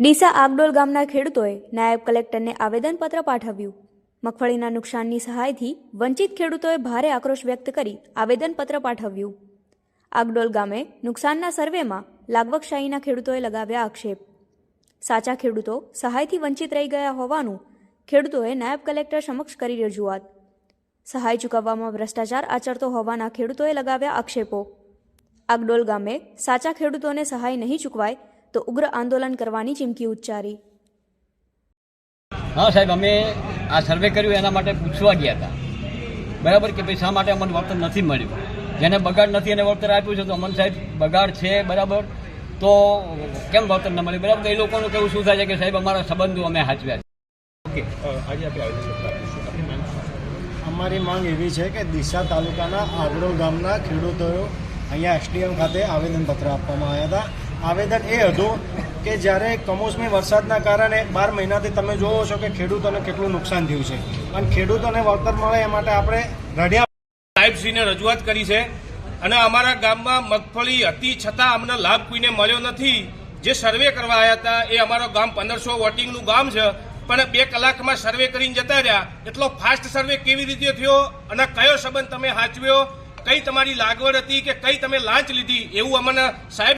ડીસા આગડોલ ગામના ખેડૂતોએ નાયબ કલેક્ટરને આવેદનપત્ર પાઠવ્યું। મગફળીના નુકસાનની સહાયથી વંચિત ખેડૂતોએ ભારે આક્રોશ વ્યક્ત કરી આવેદનપત્ર પાઠવ્યું। આગડોલ ગામે નુકસાનના સર્વેમાં લાગવકશાહીના ખેડૂતોએ લગાવ્યા આક્ષેપ। સાચા ખેડૂતો સહાયથી વંચિત રહી ગયા હોવાનું ખેડૂતોએ નાયબ કલેક્ટર સમક્ષ કરી રજૂઆત। સહાય ચૂકવવામાં ભ્રષ્ટાચાર આચરતો હોવાના ખેડૂતોએ લગાવ્યા આક્ષેપો। આગડોલ ગામે સાચા ખેડૂતોને સહાય નહીં ચૂકવાય તો ઉગ્ર આંદોલન કરવાની ચીમકી ઉચ્ચારી। હા સાહેબ, અમે આ સર્વે કર્યું એના માટે પૂછવા ગયા હતા, બરાબર, કે ભાઈ શા માટે અમને વળતર નથી મળ્યું। જેને બગાડ નથી એને વળતર આપ્યું છે, તો અમન સાહેબ બગાડ છે, બરાબર, તો કેમ વળતર ન મળ્યું, બરાબર। તો એ લોકોનું કેવું શું થાય છે કે સાહેબ અમારા સંબંધો અમે હાચવ્યા છે। આજે અમારી માંગ એવી છે કે ડીસા તાલુકાના આગડોલ ગામના ખેડૂતોએ અહીંયા એસડીએમ ખાતે આવેદનપત્ર આપવામાં આવ્યા હતા। આવેદન એ હતું કે જ્યારે કમોસમી વરસાદના કારણે 12 મહિનાથી તમે જોવો છો કે ખેડૂતોને કેટલું નુકસાન થયું છે અને ખેડૂતોને વળતર મળે એ માટે આપણે રઢિયા સાહેબશ્રીને રજૂઆત કરી છે અને અમારા ગામમાં મગફળી હતી છતાં અમને લાભ કોઈને મળ્યો નથી। જે સર્વે કરવા આવ્યા હતા એ અમારો ગામ 1500 વોટિંગનું ગામ છે, પણ 2 કલાકમાં સર્વે કરીને જતા રહ્યા। એટલો ફાસ્ટ સર્વે કેવી રીતે થયો અને કયો સંબંધ તમે હાચવ્યો, કઈ તમારી લાગવડ હતી કે કઈ તમે લાંચ લીધી, એવું અમને સાહેબ